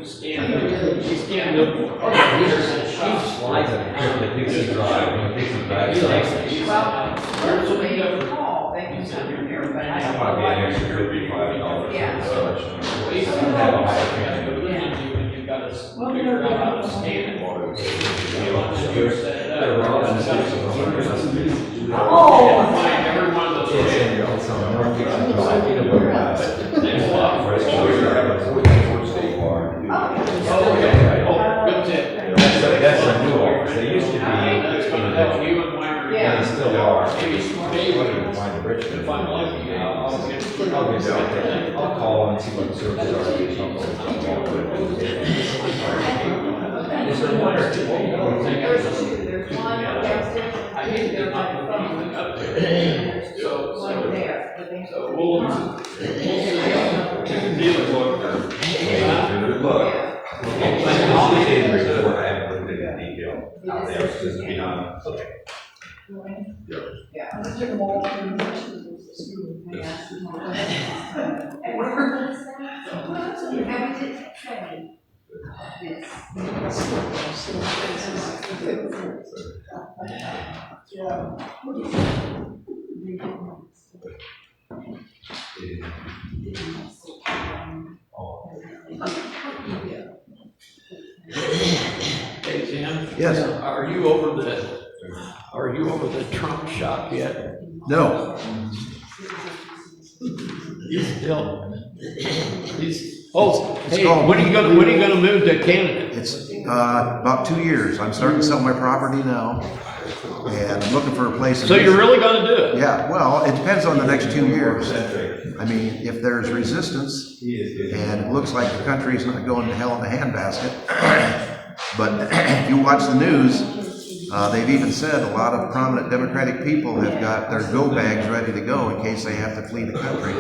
She scanned the computers and she slides it. The Dixie Drive, Dixie Drive. So we go for call, they can send them there, but I That don't might know be what. an extra $55. Yeah. So much. You've got to figure out how to scan it. Oh. Find every one of those. There's a lot for us. Good tip. That's a new one. They used to be. That's going to help you and Myron. Yeah. They still are. Maybe some Find Richmond. if I'm lucky, I'll get. I'll call and see what the services are. Is there one or two? There's one downstairs, I hate there's to like not phone. up there. One there, but they. So we'll deal with what. Good luck. I'll be in the report. I haven't looked at that detail. Out there, just beyond. Okay. Yeah. Hey, Sam? Yes. Are you over the Trump shop yet? No, He's still. Hey, called- when are you gonna move to Canada? it's about 2 years. I'm starting to sell my property now, and I'm looking for a place. So you're really gonna do it? Yeah, well, it depends on the next 2 years. I mean, if there's resistance, and it looks like the country's not going to hell in a handbasket, but if you watch the news, they've even said a lot of prominent Democratic people have got their go bags ready to go in case they have to flee the country.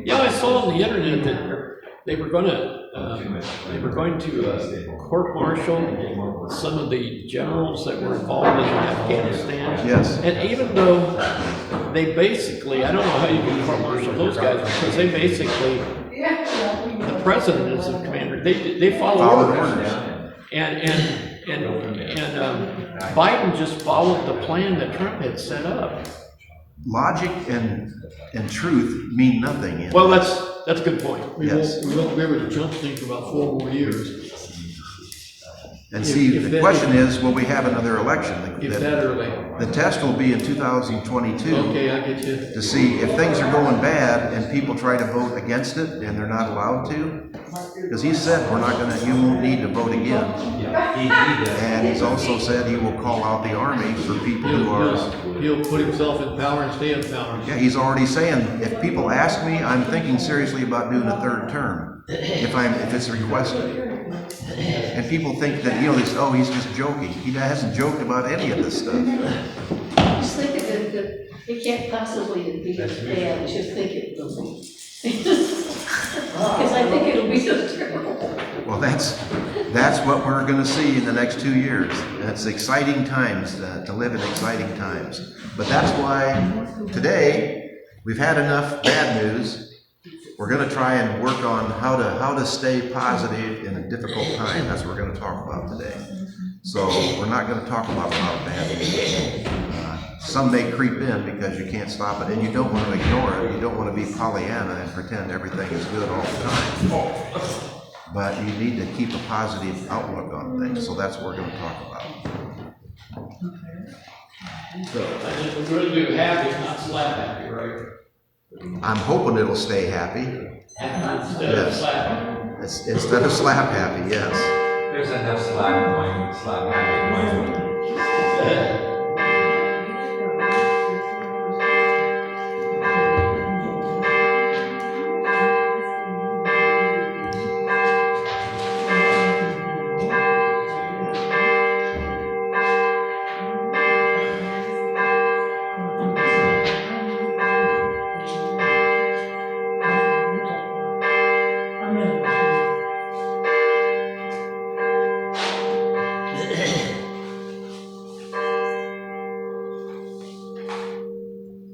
Yeah, I saw on the internet that they were going to court-martial some of the generals that were involved in Afghanistan. Yes. And even though they basically, I don't know how you can court-martial those guys, because they basically, the president is the commander, they follow orders. And Biden just followed the plan that Trump had set up. Logic and truth mean nothing. Well, that's a good point. We won't be able to jump things for about 4 more years. And see, if the that- question is, will we have another election? If that early. The test will be in 2022 Okay, I get you. to see if things are going bad and people try to vote against it and they're not allowed to. Because he said, you won't need to vote again. And he's also said he will call out the army for people who are. He'll put himself in power and stay in power. Yeah, he's already saying, if people ask me, I'm thinking seriously about doing a third term, if it's requested. And people think that, he's just joking. He hasn't joked about any of this stuff. I was thinking that it can't possibly be as bad as you think it will be. Because I think it'll be so terrible. Well, that's what we're going to see in the next 2 years. And it's exciting times to live in exciting times. But that's why today we've had enough bad news. We're going to try and work on how to stay positive in a difficult time. That's what we're going to talk about today. So we're not going to talk about a lot of bad news. Some may creep in because you can't stop it, and you don't want to ignore it. You don't want to be Pollyanna and pretend everything is good all the time. But you need to keep a positive outlook on things. So that's what we're going to talk about. So we're going to do happy, not slap happy, right? I'm hoping it'll stay happy. Instead of slapping. Instead of slap happy, yes. There's enough slap going.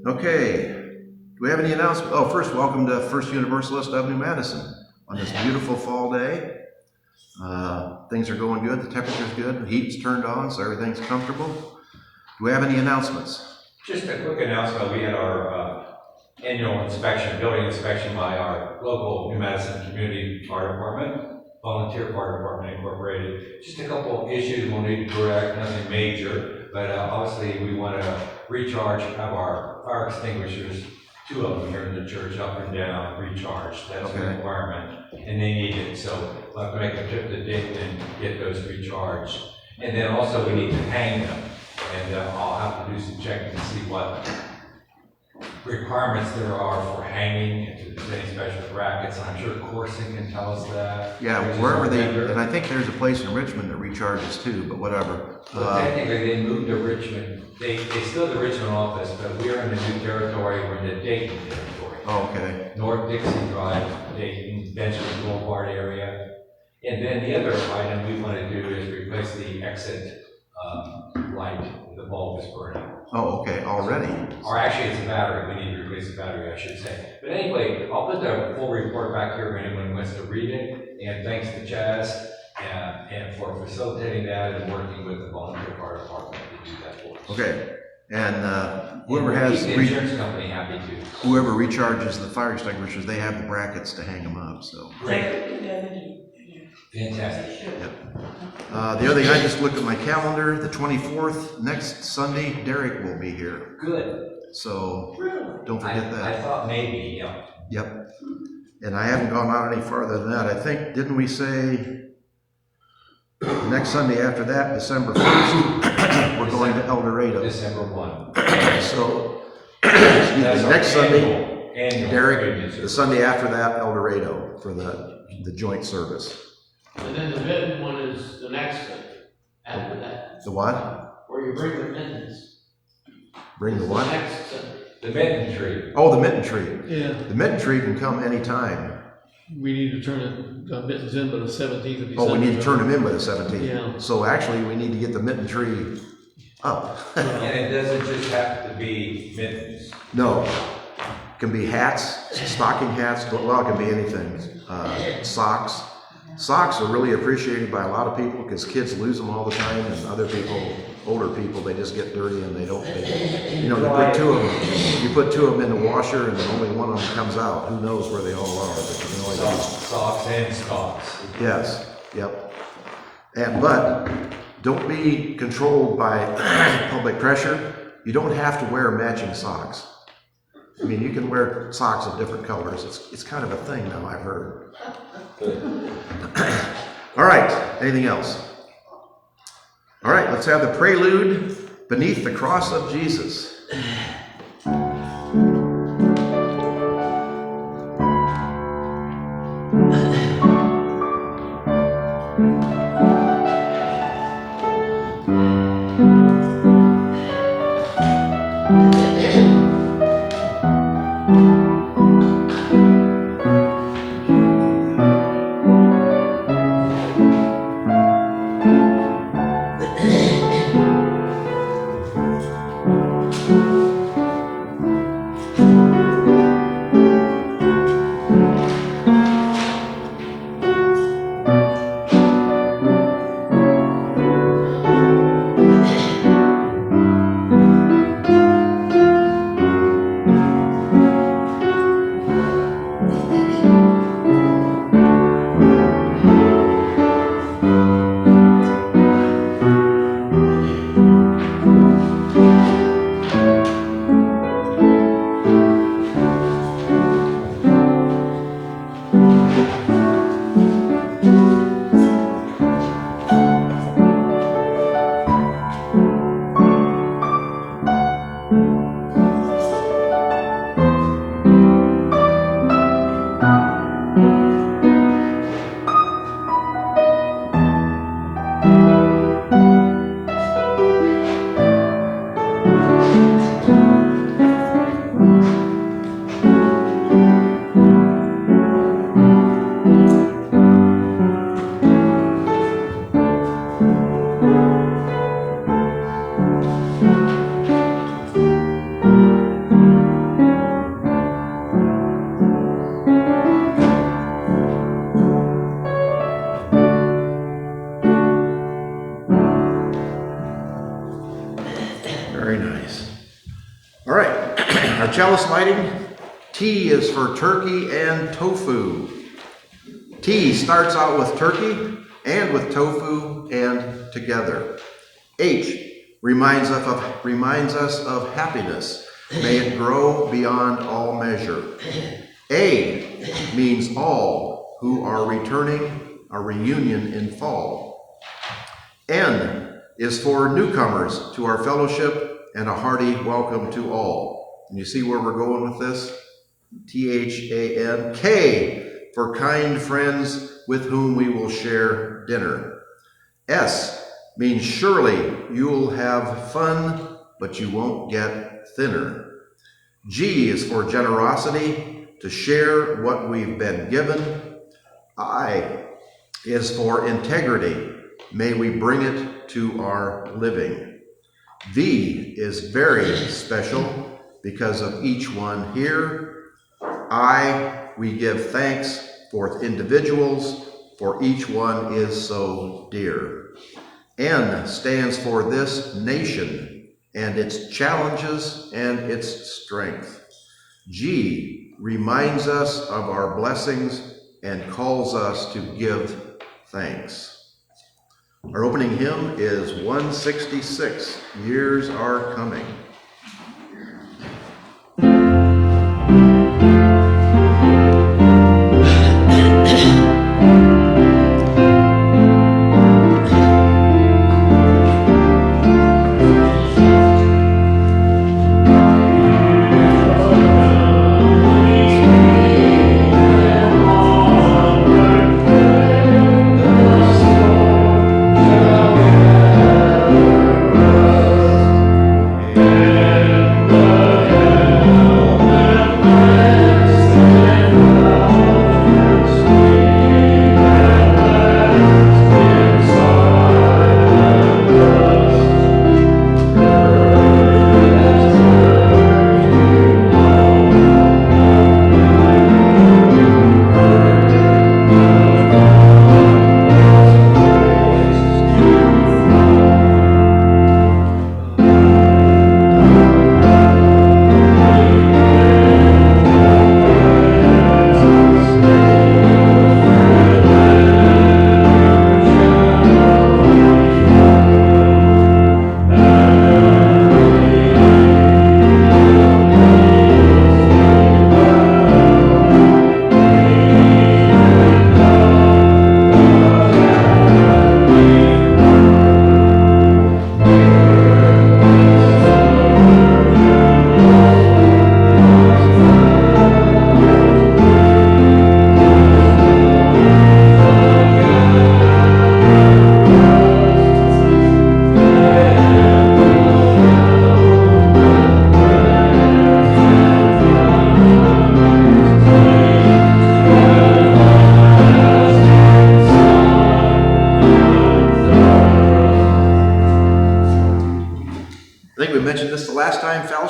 Okay, do we have any announcements? Oh, first, welcome to First Universalist of New Madison on this beautiful fall day. things are going good, the temperature's good, the heat's turned on, so everything's comfortable. Do we have any announcements? Just a quick announcement, we had our annual inspection, building inspection by our local New Madison Community Fire Department, Volunteer Fire Department Incorporated. Just a couple of issues we'll need to correct, nothing major, but obviously we want to recharge, have our fire extinguishers, 2 of them here in the church, up and down, recharged. That's a requirement, and they need it, so we'll have to make a trip to Dayton and get those recharged. And then also we need to hang them, and I'll have to do some checking to see what requirements there are for hanging, if there's any special brackets, and I'm sure coursing can tell us that. Yeah, wherever they, and I think there's a place in Richmond that recharges too, but whatever. Well, technically, they moved to Richmond, they still have the Richmond office, but we're in the new territory, we're in the Dayton territory. Okay, North Dixie Drive, Dayton, Benjamin Boulevard area. And then the other item we want to do is replace the exit light, the bulb is burning. oh, okay, already. Or actually, it's a battery, we need to replace the battery, I should say. But anyway, I'll put the full report back here if anyone wants to read it. And thanks to Chaz and for facilitating that and working with the volunteer fire department to do that for us. Okay, and whoever And has, keep the insurance company happy too. whoever recharges the fire extinguishers, they have the brackets to hang them up, so. Great, fantastic. The other thing, I just looked at my calendar, the 24th, next Sunday, Derek will be here, Good. so don't forget I that. thought maybe, yeah. Yep. And I haven't gone out any farther than that. I think, didn't we say next Sunday after that, December 1st, we're going to El Dorado. December 1. So, excuse me, That's our next Sunday, annual Derek, reunion. the Sunday after that, El Dorado for the joint service. And then the mitten one is the next thing, after that, The what? where you bring the mittens. Bring the The what? next thing. The mitten tree. Oh, the mitten tree. Yeah, The mitten tree can come anytime. we need to turn the mittens in by the 17th of December. Oh, we need to turn them in by the 17th. Yeah. So actually, we need to get the mitten tree up. And it doesn't just have to be mittens. No, can be hats, stocking hats, well, it can be anything. Socks. Socks are really appreciated by a lot of people because kids lose them all the time, and other people, older people, they just get dirty and they don't, you know, you put 2 of them in the washer and only one of them comes out. Who knows where they all are, but you can only Socks and stocks. Yes, yep. But don't be controlled by public pressure. You don't have to wear matching socks. I mean, you can wear socks of different colors. It's kind of a thing now, I've heard. All right, anything else? All right, let's have the prelude, Beneath the Cross of Jesus. Chalice lighting, T is for turkey and tofu. T starts out with turkey and with tofu and together. H reminds us of happiness. May it grow beyond all measure. A means all who are returning a reunion in fall. N is for newcomers to our fellowship and a hearty welcome to all. And you see where we're going with this? THAN. K for kind friends with whom we will share dinner. S means surely you'll have fun, but you won't get thinner. G is for generosity, to share what we've been given. I is for integrity. May we bring it to our living. V is very special because of each one here. I, we give thanks for individuals, for each one is so dear. N stands for this nation and its challenges and its strength. G reminds us of our blessings and calls us to give thanks. Our opening hymn is 166, Years Are Coming.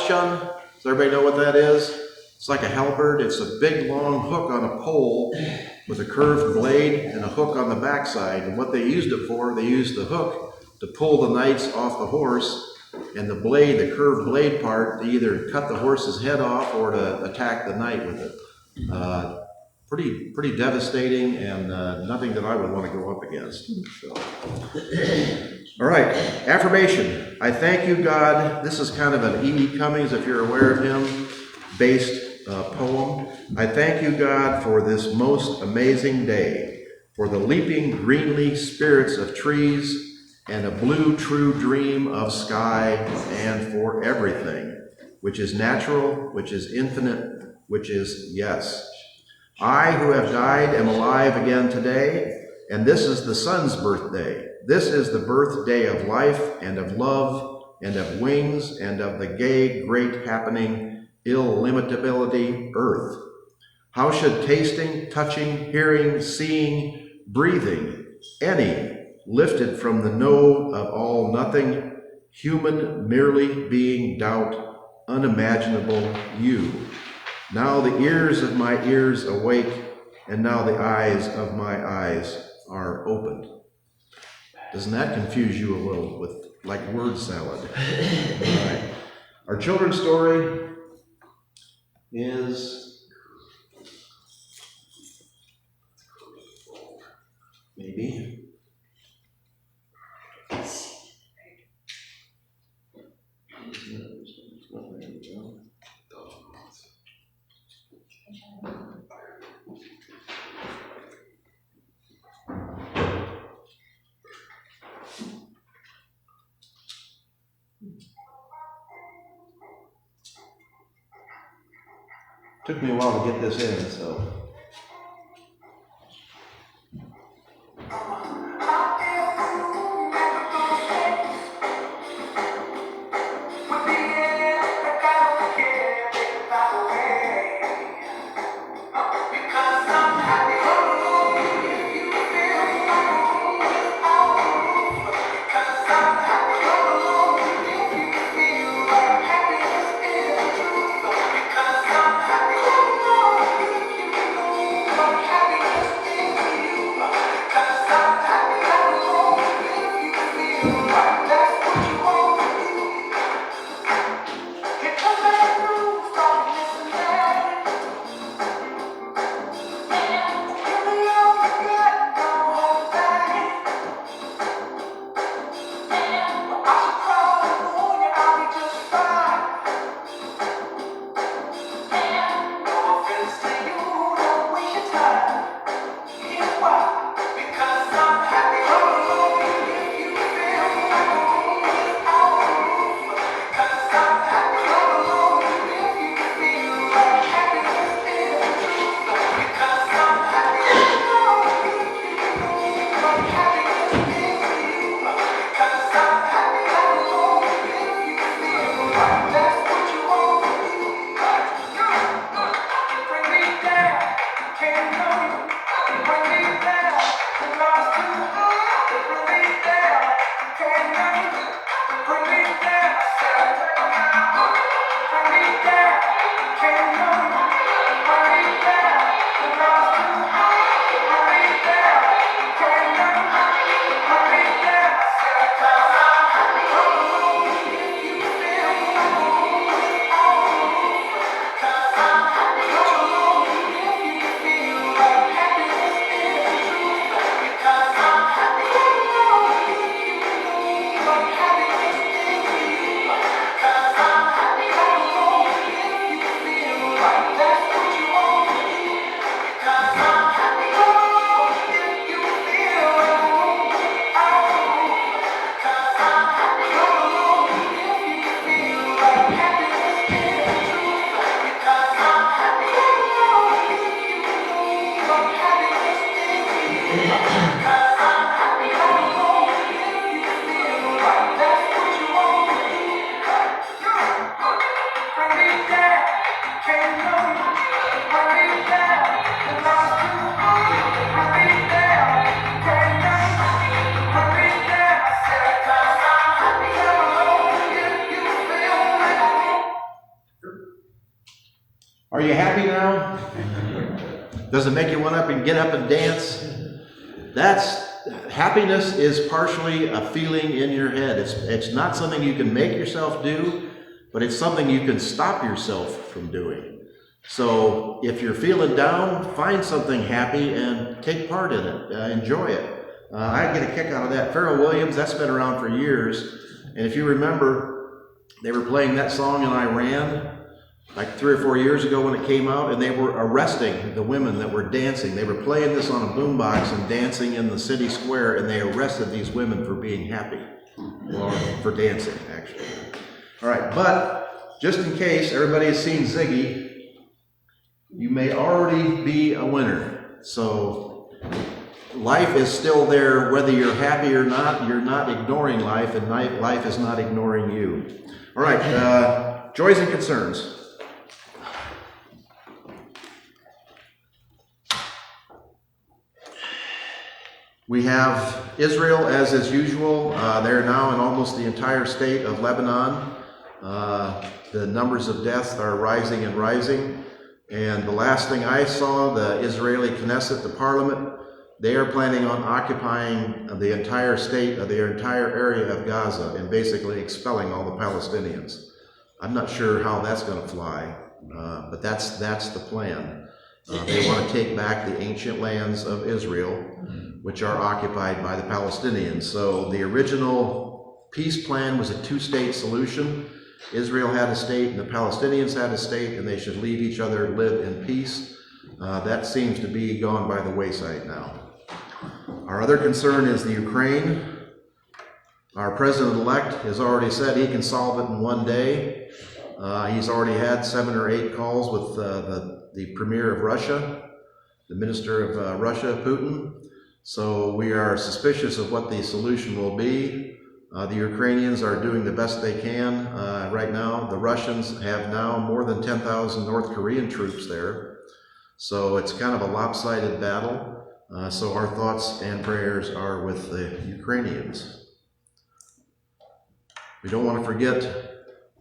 Does everybody know what that is? It's like a halberd. It's a big long hook on a pole with a curved blade and a hook on the backside. And what they used it for, they used the hook to pull the knights off the horse, and the blade, the curved blade part, to either cut the horse's head off or to attack the knight with it. Pretty devastating, and nothing that I would want to go up against. So. All right, affirmation. I thank you, God. This is kind of an E.E. Cummings, if you're aware of him, based poem. I thank you, God, for this most amazing day, for the leaping greenly spirits of trees and a blue true dream of sky, and for everything, which is natural, which is infinite, which is yes. I, who have died, am alive again today, and this is the sun's birthday. This is the birthday of life and of love and of wings and of the gay, great happening, illimitability, earth. How should tasting, touching, hearing, seeing, breathing, any, lifted from the know of all nothing, human merely being doubt, unimaginable you. Now the ears of my ears awake, and now the eyes of my eyes are opened. Doesn't that confuse you a little with like word salad? All right. Our children's story is maybe. Took me a while to get this in, so. Are you happy now? Does it make you want to get up and dance? Happiness is partially a feeling in your head. It's not something you can make yourself do, but it's something you can stop yourself from doing. So if you're feeling down, find something happy and take part in it. Enjoy it. I get a kick out of that. Pharrell Williams, that's been around for years. And if you remember, they were playing that song in Iran like 3 or 4 years ago when it came out, and they were arresting the women that were dancing. They were playing this on a boombox and dancing in the city square, and they arrested these women for being happy, or for dancing, actually. All right, but just in case everybody has seen Ziggy, you may already be a winner. So life is still there, whether you're happy or not. You're not ignoring life, and life is not ignoring you. All right, joys and concerns. We have Israel, as is usual. They're now in almost the entire state of Lebanon. The numbers of deaths are rising and rising. And the last thing I saw, the Israeli Knesset, the parliament, they are planning on occupying the entire state, the entire area of Gaza, and basically expelling all the Palestinians. I'm not sure how that's going to fly. But that's the plan. They want to take back the ancient lands of Israel, which are occupied by the Palestinians. So the original peace plan was a two-state solution. Israel had a state and the Palestinians had a state, and they should leave each other, live in peace. That seems to be gone by the wayside now. Our other concern is the Ukraine. Our president-elect has already said he can solve it in one day. He's already had 7 or 8 calls with the premier of Russia, the minister of Russia, Putin. So we are suspicious of what the solution will be. The Ukrainians are doing the best they can right now. The Russians have now more than 10,000 North Korean troops there. So it's kind of a lopsided battle. So our thoughts and prayers are with the Ukrainians. We don't want to forget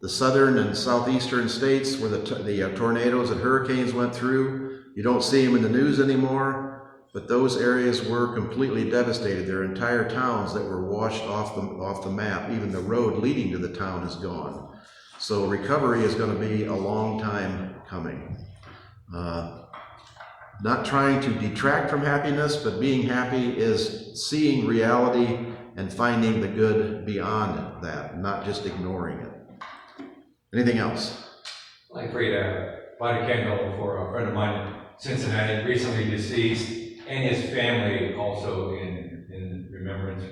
the southern and southeastern states where the tornadoes and hurricanes went through. You don't see them in the news anymore, but those areas were completely devastated. There are entire towns that were washed off the map. Even the road leading to the town is gone. So recovery is going to be a long time coming. Not trying to detract from happiness, but being happy is seeing reality and finding the good beyond that, not just ignoring it. Anything else? I'd like for you to light a candle for a friend of mine in Cincinnati, recently deceased, and his family also in remembrance.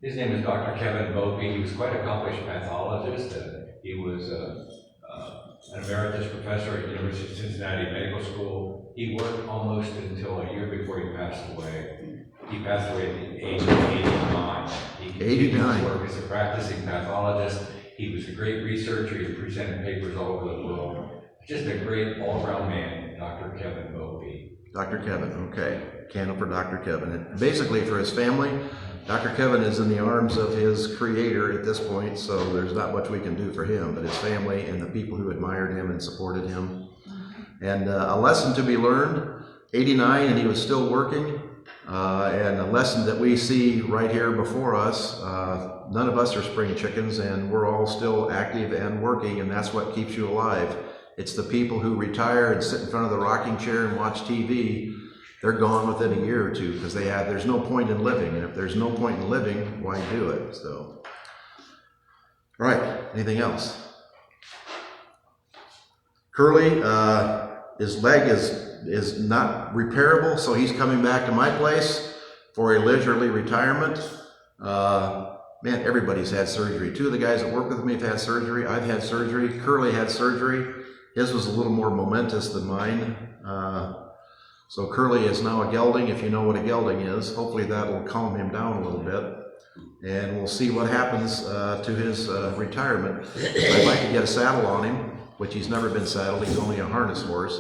His name is Dr. Kevin Bopey. He was quite an accomplished pathologist. He was an emeritus professor at University of Cincinnati Medical School. He worked almost until a year before he passed away. He passed away at the age of 89. He continued to work as a practicing pathologist. He was a great researcher. He presented papers all over the world. Just a great all-around man, Dr. Kevin Bopey. Dr. Kevin, okay. Candle for Dr. Kevin. And basically for his family, Dr. Kevin is in the arms of his creator at this point, so there's not much we can do for him, but his family and the people who admired him and supported him. And a lesson to be learned, 89 and he was still working, and a lesson that we see right here before us, none of us are spring chickens and we're all still active and working, and that's what keeps you alive. It's the people who retire and sit in front of the rocking chair and watch TV. They're gone within a year or two because there's no point in living, and if there's no point in living, why do it? So, all right, anything else? Curly, his leg is not repairable, so he's coming back to my place for a leisurely retirement. Man, everybody's had surgery. 2 of the guys that work with me have had surgery. I've had surgery. Curly had surgery. His was a little more momentous than mine. So Curly is now a gelding, if you know what a gelding is. Hopefully that will calm him down a little bit. And we'll see what happens to his retirement. I'd like to get a saddle on him, which he's never been saddled. He's only a harness horse.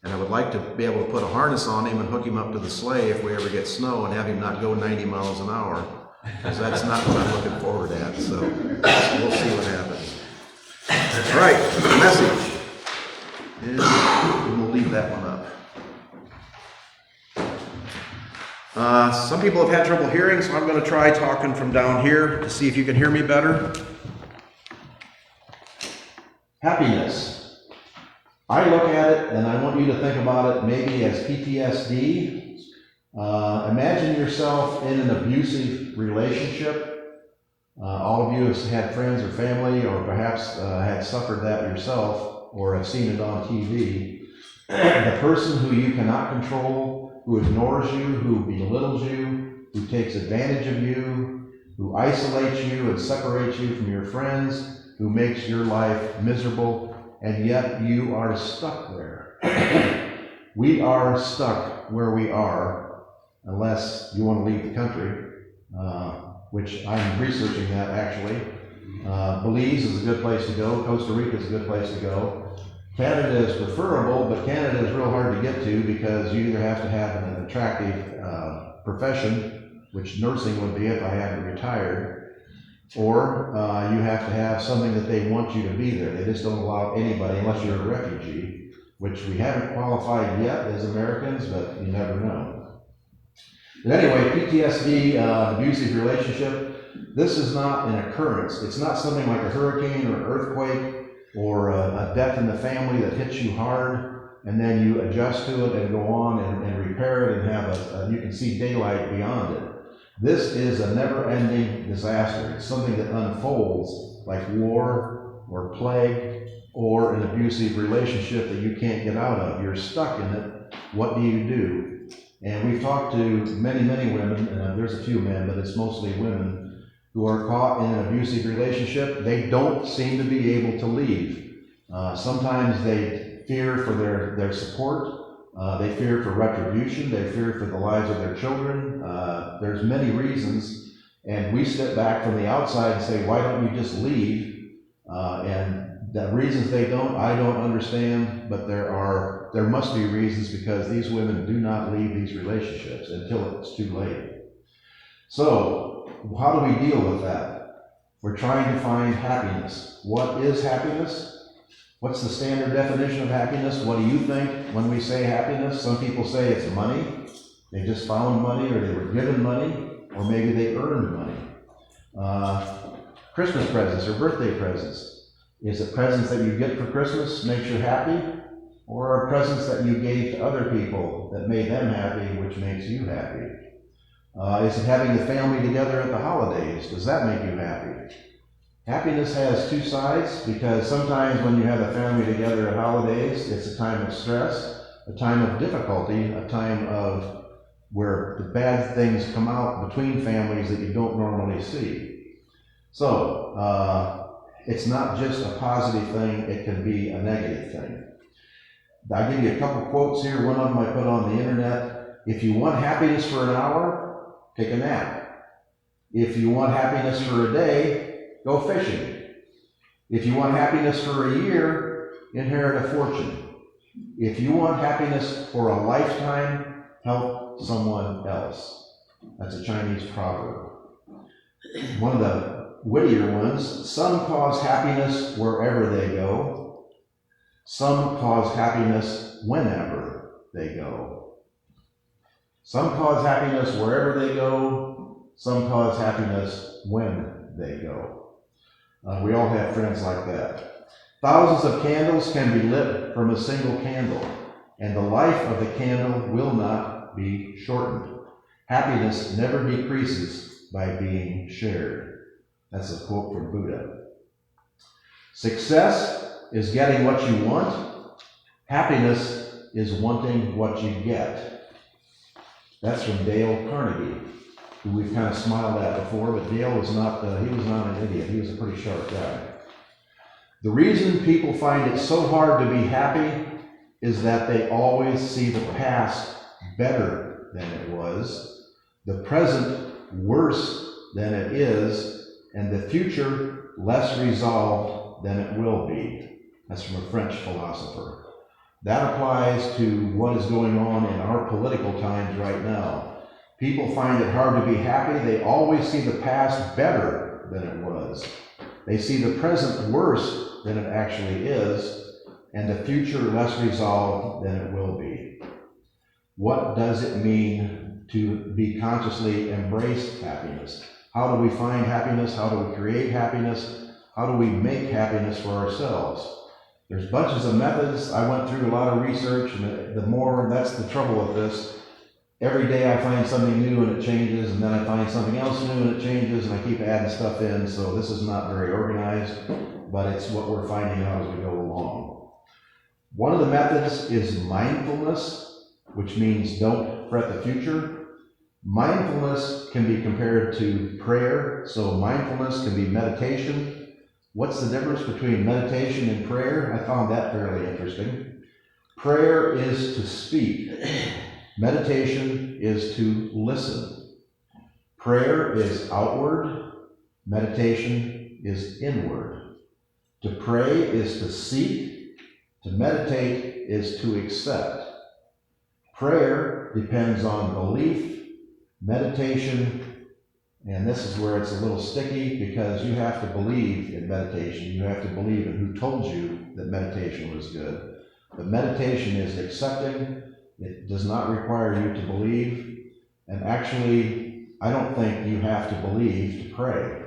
And I would like to be able to put a harness on him and hook him up to the sleigh if we ever get snow and have him not go 90 miles an hour. Because that's not what I'm looking forward at. So we'll see what happens. All right, message. And we'll leave that one up. Some people have had trouble hearing, so I'm going to try talking from down here to see if you can hear me better. Happiness. I look at it, and I want you to think about it maybe as PTSD. Imagine yourself in an abusive relationship. All of you have had friends or family, or perhaps had suffered that yourself, or have seen it on TV. The person who you cannot control, who ignores you, who belittles you, who takes advantage of you, who isolates you and separates you from your friends, who makes your life miserable, and yet you are stuck there. We are stuck where we are, unless you want to leave the country, which I'm researching that actually. Belize is a good place to go. Costa Rica is a good place to go. Canada is preferable, but Canada is real hard to get to because you either have to have an attractive profession, which nursing would be if I hadn't retired, or you have to have something that they want you to be there. They just don't allow anybody unless you're a refugee, which we haven't qualified yet as Americans, but you never know. But anyway, PTSD, abusive relationship, this is not an occurrence. It's not something like a hurricane or an earthquake. or a death in the family that hits you hard, and then you adjust to it and go on and repair it and have you can see daylight beyond it. This is a never-ending disaster. It's something that unfolds like war or plague or an abusive relationship that you can't get out of. You're stuck in it. What do you do? And we've talked to many, many women, and there's a few men, but it's mostly women, who are caught in an abusive relationship. They don't seem to be able to leave. Sometimes they fear for their support. They fear for retribution. They fear for the lives of their children. There's many reasons, and we step back from the outside and say, why don't you just leave? And the reasons they don't, I don't understand, but there must be reasons, because these women do not leave these relationships until it's too late. So, how do we deal with that? We're trying to find happiness. What is happiness? What's the standard definition of happiness? What do you think when we say happiness? Some people say it's money. They just found money, or they were given money, or maybe they earned money. Christmas presents or birthday presents. Is it presents that you get for Christmas makes you happy? Or are presents that you gave to other people that made them happy, which makes you happy? Is it having the family together at the holidays? Does that make you happy? Happiness has two sides, because sometimes when you have a family together at holidays, it's a time of stress, a time of difficulty, a time of where the bad things come out between families that you don't normally see. So, it's not just a positive thing, it can be a negative thing. I'll give you a couple quotes here. One of them I put on the internet. If you want happiness for an hour, take a nap. If you want happiness for a day, go fishing. If you want happiness for a year, inherit a fortune. If you want happiness for a lifetime, help someone else. That's a Chinese proverb. One of the wittier ones: some cause happiness wherever they go. Some cause happiness whenever they go. Some cause happiness wherever they go. Some cause happiness when they go. We all have friends like that. Thousands of candles can be lit from a single candle, and the life of the candle will not be shortened. Happiness never decreases by being shared. That's a quote from Buddha. Success is getting what you want. Happiness is wanting what you get. That's from Dale Carnegie, who we've kind of smiled at before, but Dale was not, he was not an idiot. He was a pretty sharp guy. The reason people find it so hard to be happy is that they always see the past better than it was, the present worse than it is, and the future less resolved than it will be. That's from a French philosopher. That applies to what is going on in our political times right now. People find it hard to be happy. They always see the past better than it was. They see the present worse than it actually is, and the future less resolved than it will be. What does it mean to be consciously embrace happiness? How do we find happiness? How do we create happiness? How do we make happiness for ourselves? There's bunches of methods. I went through a lot of research, and that's the trouble with this. Every day I find something new and it changes, and then I find something else new and it changes, and I keep adding stuff in, so this is not very organized, but it's what we're finding out as we go along. One of the methods is mindfulness, which means don't fret the future. Mindfulness can be compared to prayer, so mindfulness can be meditation. What's the difference between meditation and prayer? I found that fairly interesting. Prayer is to speak. Meditation is to listen. Prayer is outward. Meditation is inward. To pray is to seek. To meditate is to accept. Prayer depends on belief. Meditation, and this is where it's a little sticky, because you have to believe in meditation. You have to believe in who told you that meditation was good. But meditation is accepting. It does not require you to believe. And actually, I don't think you have to believe to pray.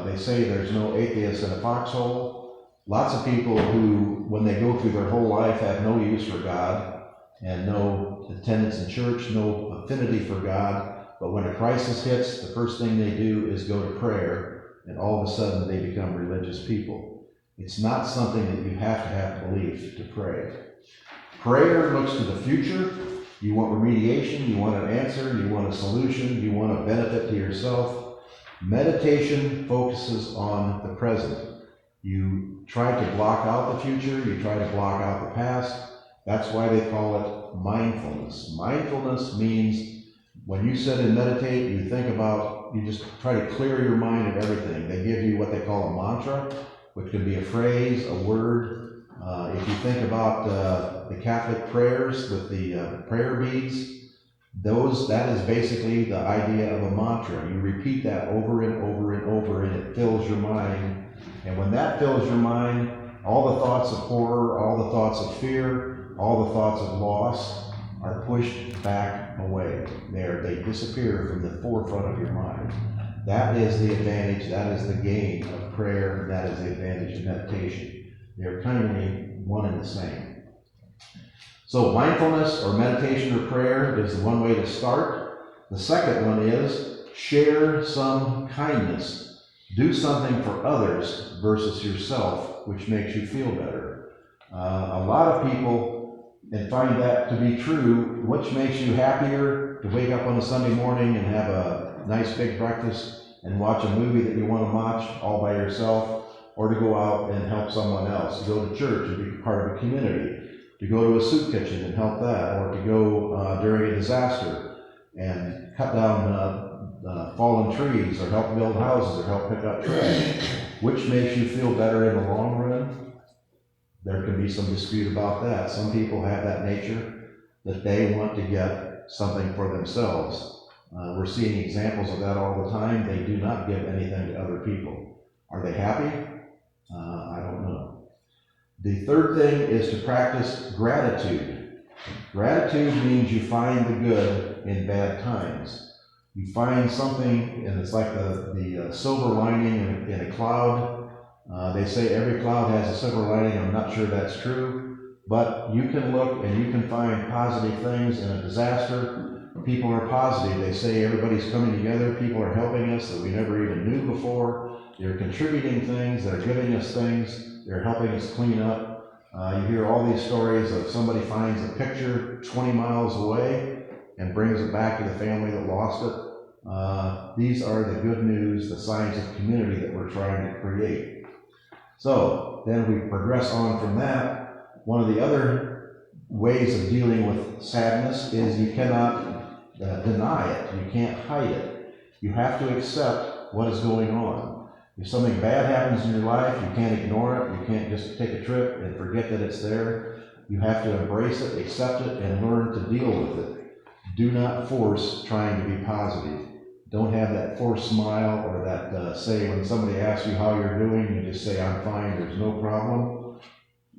They say there's no atheist in a foxhole. Lots of people who, when they go through their whole life, have no use for God and no attendance in church, no affinity for God. But when a crisis hits, the first thing they do is go to prayer, and all of a sudden they become religious people. It's not something that you have to have belief to pray. Prayer looks to the future. You want remediation, you want an answer, you want a solution, you want a benefit to yourself. Meditation focuses on the present. You try to block out the future, you try to block out the past. That's why they call it mindfulness. Mindfulness means when you sit and meditate, you think about, you just try to clear your mind of everything. They give you what they call a mantra, which can be a phrase, a word. If you think about the Catholic prayers with the prayer beads, that is basically the idea of a mantra. You repeat that over and over and over, and it fills your mind. And when that fills your mind, all the thoughts of horror, all the thoughts of fear, all the thoughts of loss are pushed back away. They disappear from the forefront of your mind. That is the advantage, that is the gain of prayer, and that is the advantage of meditation. They're kind of one and the same. So mindfulness or meditation or prayer is the one way to start. The second one is share some kindness. Do something for others versus yourself, which makes you feel better. A lot of people, and find that to be true, which makes you happier to wake up on a Sunday morning and have a nice big breakfast and watch a movie that you want to watch all by yourself, or to go out and help someone else, to go to church and be part of a community, to go to a soup kitchen and help that, or to go during a disaster and cut down fallen trees, or help build houses, or help pick up trash. Which makes you feel better in the long run? There can be some dispute about that. Some people have that nature that they want to get something for themselves. We're seeing examples of that all the time. They do not give anything to other people. Are they happy? I don't know. The third thing is to practice gratitude. Gratitude means you find the good in bad times. You find something, and it's like the silver lining in a cloud. They say every cloud has a silver lining. I'm not sure that's true, but you can look and you can find positive things in a disaster. People are positive. They say everybody's coming together. People are helping us that we never even knew before. They're contributing things. They're giving us things. They're helping us clean up. You hear all these stories of somebody finds a picture 20 miles away and brings it back to the family that lost it. These are the good news, the signs of community that we're trying to create. So then we progress on from that. One of the other ways of dealing with sadness is you cannot deny it. You can't hide it. You have to accept what is going on. If something bad happens in your life, you can't ignore it. You can't just take a trip and forget that it's there. You have to embrace it, accept it, and learn to deal with it. Do not force trying to be positive. Don't have that forced smile, or that say when somebody asks you how you're doing, you just say, I'm fine, there's no problem.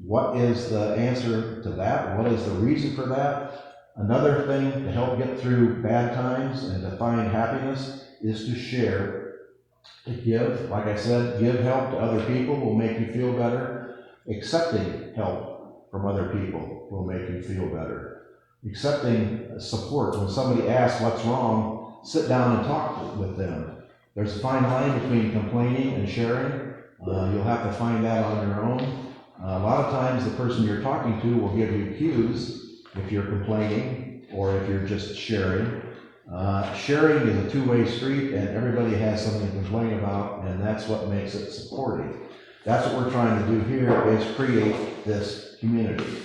What is the answer to that? What is the reason for that? Another thing to help get through bad times and to find happiness is to share, to give. Like I said, give help to other people will make you feel better. Accepting help from other people will make you feel better. Accepting support. When somebody asks what's wrong, sit down and talk with them. There's a fine line between complaining and sharing. You'll have to find that on your own. A lot of times the person you're talking to will give you cues if you're complaining or if you're just sharing. Sharing is a two-way street, and everybody has something to complain about, and that's what makes it supportive. That's what we're trying to do here, is create this community.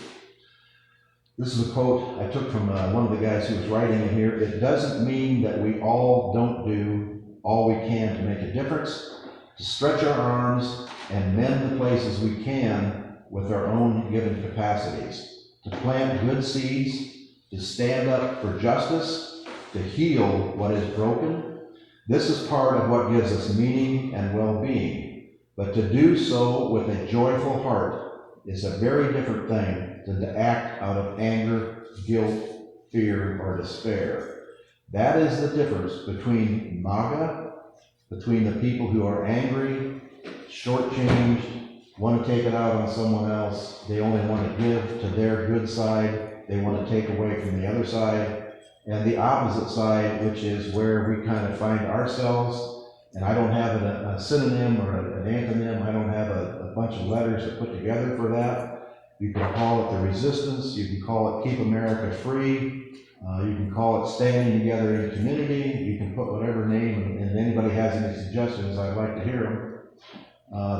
This is a quote I took from one of the guys who was writing in here. It doesn't mean that we all don't do all we can to make a difference, to stretch our arms and mend the places we can with our own given capacities, to plant good seeds, to stand up for justice, to heal what is broken. This is part of what gives us meaning and well-being. But to do so with a joyful heart is a very different thing than to act out of anger, guilt, fear, or despair. That is the difference between MAGA, between the people who are angry, shortchanged, want to take it out on someone else. They only want to give to their good side. They want to take away from the other side. And the opposite side, which is where we kind of find ourselves, and I don't have a synonym or an antonym. I don't have a bunch of letters to put together for that. You can call it the resistance. You can call it Keep America Free. You can call it Standing Together in Community. You can put whatever name, and if anybody has any suggestions, I'd like to hear them.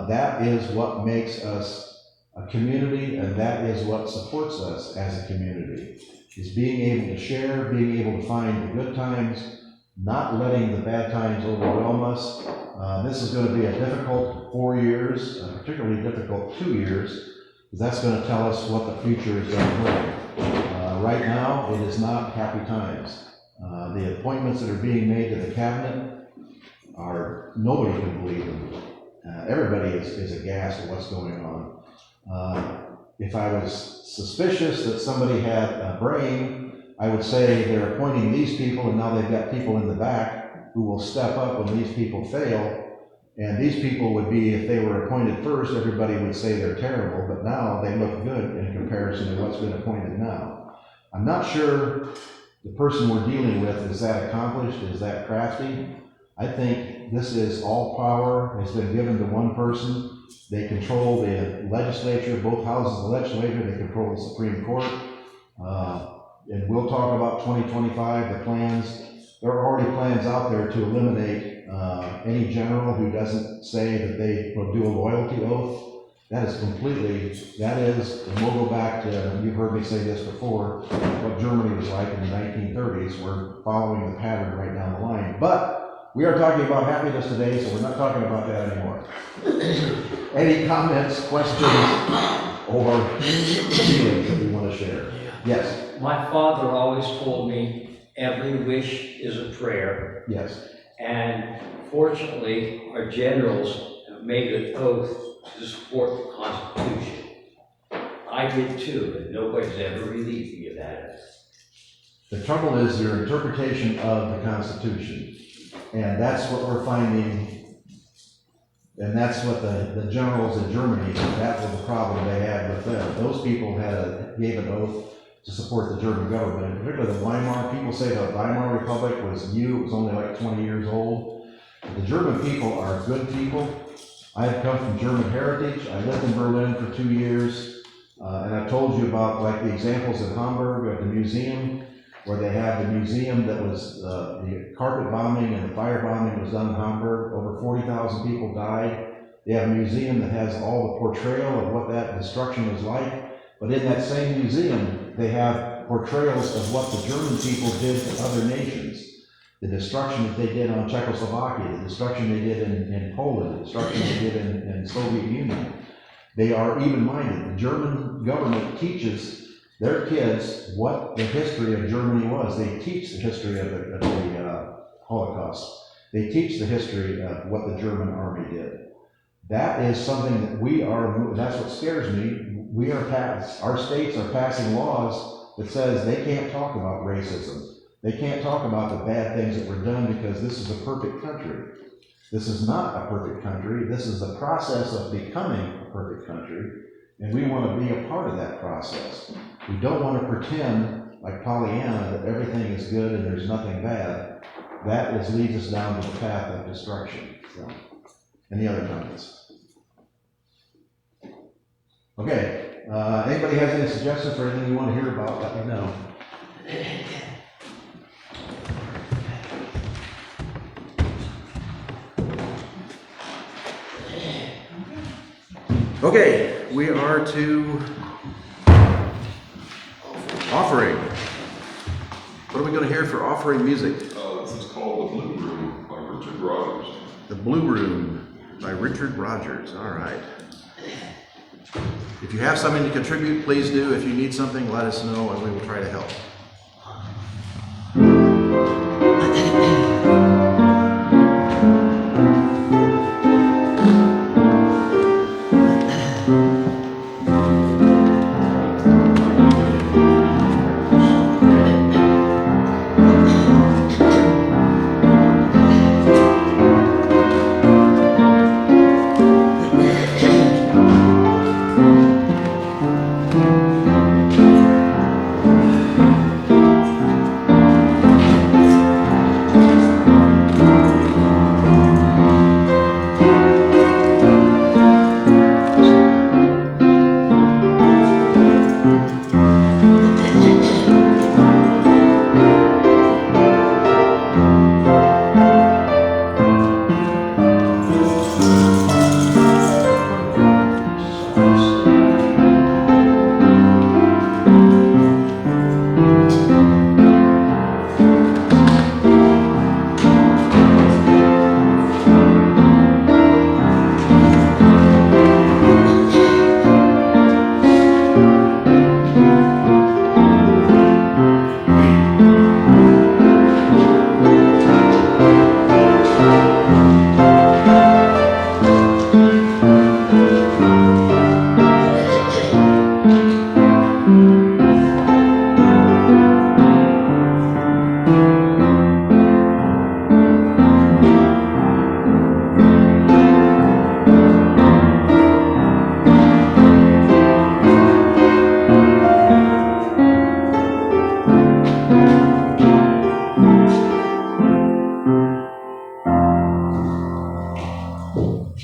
That is what makes us a community, and that is what supports us as a community, is being able to share, being able to find the good times, not letting the bad times overwhelm us. This is going to be a difficult 4 years, a particularly difficult 2 years, because that's going to tell us what the future is going to bring. Right now, it is not happy times. The appointments that are being made to the cabinet are, nobody can believe them. Everybody is aghast at what's going on. If I was suspicious that somebody had a brain, I would say they're appointing these people and now they've got people in the back who will step up when these people fail. And these people would be, if they were appointed first, everybody would say they're terrible, but now they look good in comparison to what's been appointed now. I'm not sure the person we're dealing with is that accomplished, is that crafty. I think this is all power has been given to one person. They control the legislature, both houses of the legislature, they control the Supreme Court. And we'll talk about 2025, the plans. There are already plans out there to eliminate any general who doesn't say that they will do a loyalty oath. That is completely, and we'll go back to, you've heard me say this before, what Germany was like in the 1930s. We're following the pattern right down the line. But we are talking about happiness today, so we're not talking about that anymore. Any comments, questions, or feelings that we want to share? Yes. My father always told me every wish is a prayer. Yes. And fortunately, our generals have made an oath to support the Constitution. I did too, and nobody's ever relieved me of that. The trouble is your interpretation of the Constitution. And that's what we're finding, and that's what the generals in Germany, that was the problem they had with them. Those people gave an oath to support the German government, and particularly the Weimar. People say the Weimar Republic was new, it was only like 20 years old. The German people are good people. I have come from German heritage. I lived in Berlin for 2 years, and I've told you about like the examples in Hamburg at the museum, where they have the museum that was the carpet bombing and the fire bombing was done in Hamburg. Over 40,000 people died. They have a museum that has all the portrayal of what that destruction was like. But in that same museum, they have portrayals of what the German people did to other nations. The destruction that they did on Czechoslovakia, the destruction they did in Poland, the destruction they did in the Soviet Union. They are even-minded. The German government teaches their kids what the history of Germany was. They teach the history of the Holocaust. They teach the history of what the German army did. That is something that that's what scares me. Our states are passing laws that says they can't talk about racism. They can't talk about the bad things that were done because this is a perfect country. This is not a perfect country. This is the process of becoming a perfect country, and we want to be a part of that process. We don't want to pretend like Pollyanna that everything is good and there's nothing bad. That leads us down to the path of destruction. So, any other comments? Okay. Anybody has any suggestions for anything you want to hear about? Let me know. Okay, we are to offering. What are we going to hear for offering music? This is called The Blue Room by Richard Rogers. The Blue Room by Richard Rogers. All right. If you have something to contribute, please do. If you need something, let us know and we will try to help.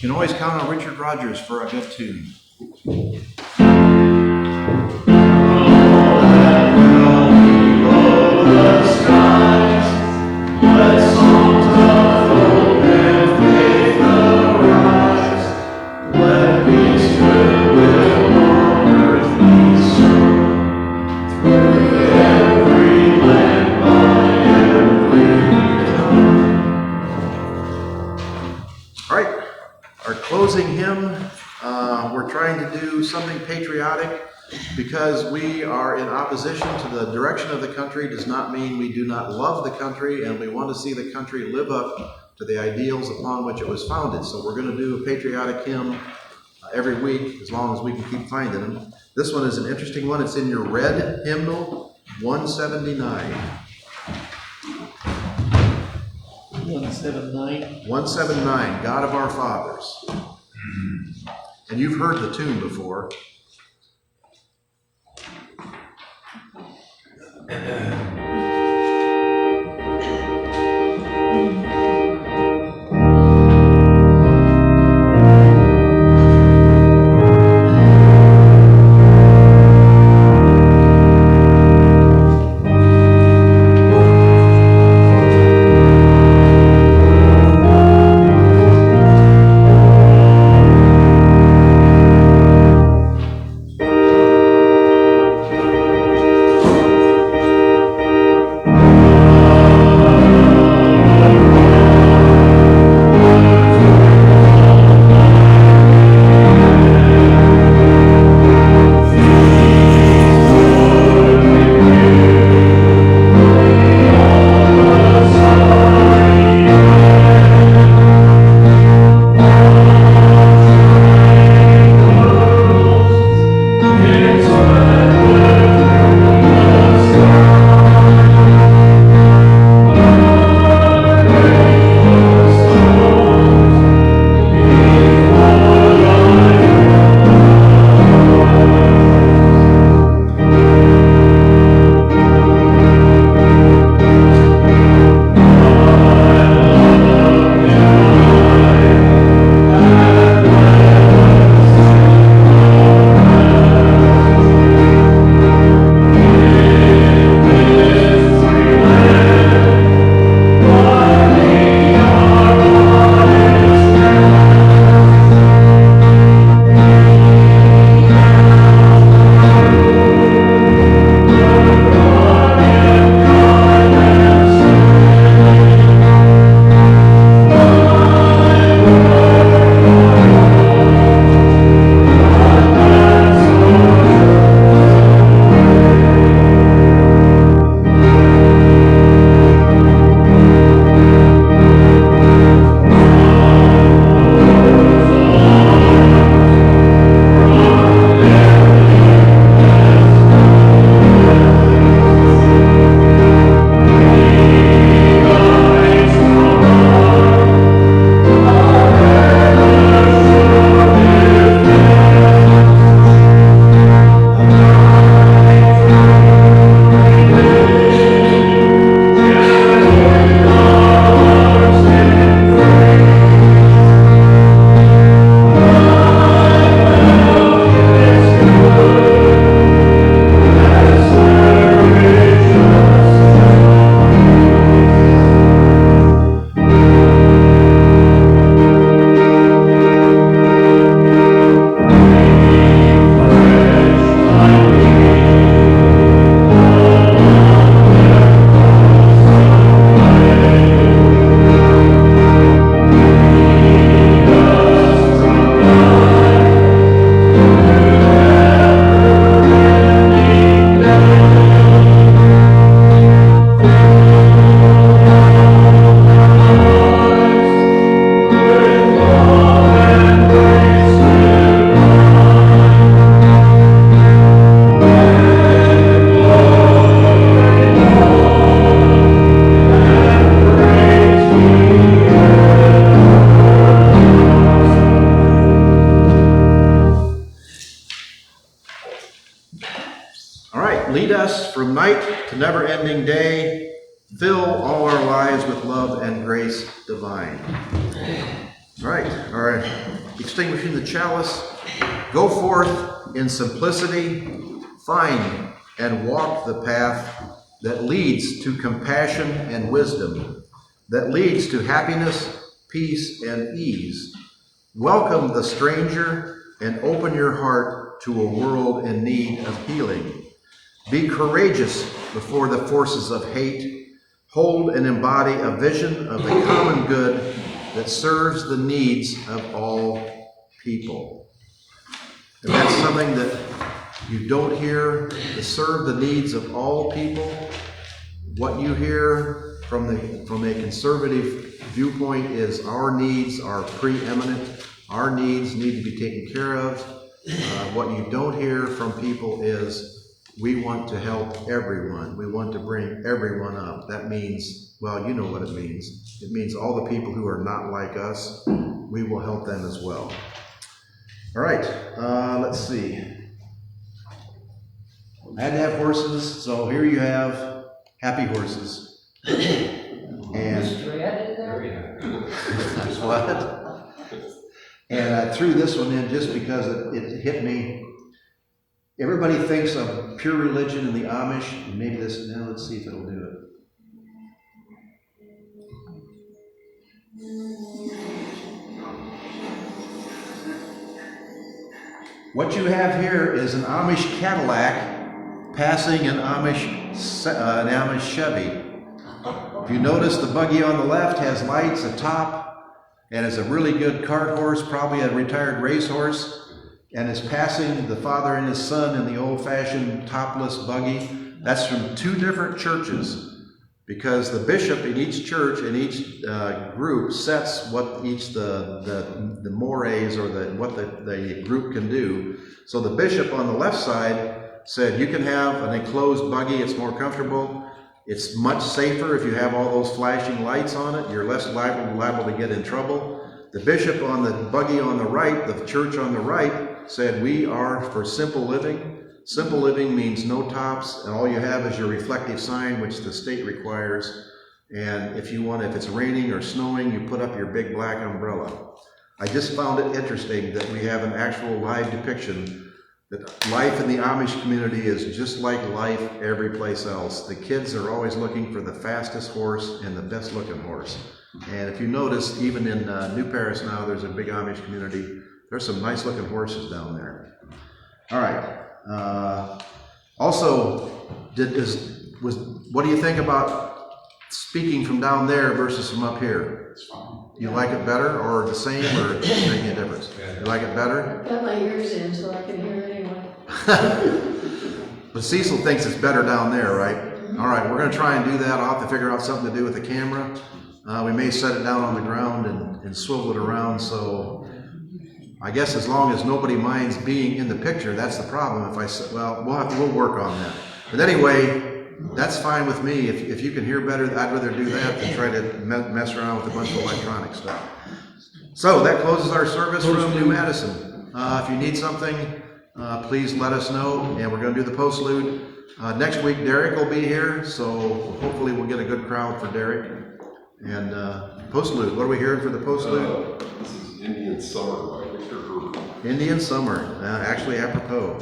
You can always count on Richard Rodgers for a good tune. All right, our closing hymn, we're trying to do something patriotic because we are in opposition to the direction of the country does not mean we do not love the country, and we want to see the country live up to the ideals upon which it was founded. So we're going to do a patriotic hymn every week as long as we can keep finding them. This one is an interesting one. It's in your red hymnal, 179. 179. 179, God of our fathers. And you've heard the tune before. never-ending day. Fill all our lives with love and grace divine. All right, extinguishing the chalice. Go forth in simplicity, find and walk the path that leads to compassion and wisdom, that leads to happiness, peace, and ease. Welcome the stranger and open your heart to a world in need of healing. Be courageous before the forces of hate. Hold and embody a vision of the common good that serves the needs of all people. And that's something that you don't hear, to serve the needs of all people. What you hear from a conservative viewpoint is our needs are preeminent. Our needs need to be taken care of. What you don't hear from people is we want to help everyone. We want to bring everyone up. That means, well, you know what it means. It means all the people who are not like us, we will help them as well. All right, let's see. I had to have horses, so here you have happy horses. And what? And I threw this one in just because it hit me. Everybody thinks of pure religion in the Amish, and maybe this, now let's see if it'll do it. What you have here is an Amish Cadillac passing an Amish Chevy. If you notice, the buggy on the left has lights, a top, and is a really good cart horse, probably a retired racehorse, and is passing the father and his son in the old-fashioned topless buggy. That's from two different churches, because the bishop in each church, in each group, sets what each the mores or what the group can do. So the bishop on the left side said, you can have an enclosed buggy, it's more comfortable. It's much safer if you have all those flashing lights on it. You're less liable to get in trouble. The bishop on the buggy on the right, the church on the right, said we are for simple living. Simple living means no tops, and all you have is your reflective sign, which the state requires. And if it's raining or snowing, you put up your big black umbrella. I just found it interesting that we have an actual live depiction that life in the Amish community is just like life every place else. The kids are always looking for the fastest horse and the best looking horse. And if you notice, even in New Paris now, there's a big Amish community. There's some nice looking horses down there. All right. Also, what do you think about speaking from down there versus from up here? It's fine. You like it better or the same or making a difference? You like it better? Got my ears in so I can hear it anyway. But Cecil thinks it's better down there, right? All right, we're going to try and do that. I'll have to figure out something to do with the camera. We may set it down on the ground and swivel it around. So I guess as long as nobody minds being in the picture, that's the problem. If I said, well, we'll work on that. But anyway, that's fine with me. If you can hear better, I'd rather do that than try to mess around with a bunch of electronic stuff. So that closes our service from New Madison. If you need something, please let us know, and we're going to do the postlude. Next week, Derek will be here, so hopefully we'll get a good crowd for Derek. And postlude, what are we hearing for the postlude? This is Indian Summer by Victor Herbert. Indian Summer, actually apropos.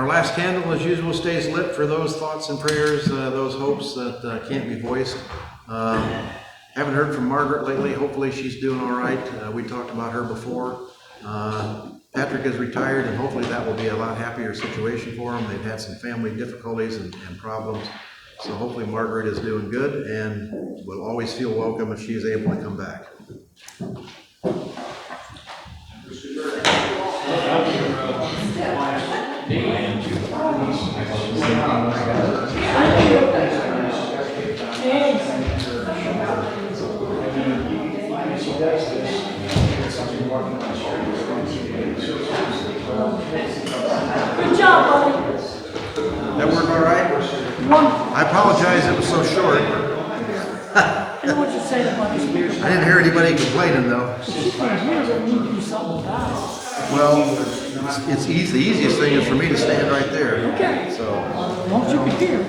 last candle, as usual, stays lit for those thoughts and prayers, those hopes that can't be voiced. Haven't heard from Margaret lately. Hopefully she's doing all right. We talked about her before. Patrick is retired, and hopefully that will be a lot happier situation for him. They've had some family difficulties and problems. So hopefully Margaret is doing good and will always feel welcome if she is able to come back. Good job, buddy. That worked all right? I apologize it was so short. I know what you're saying about this beer. I didn't hear anybody complaining though. She can't hear that we need to do something about it. Well, it's easy. The easiest thing is for me to stand right there. Okay. So. As long as you can hear.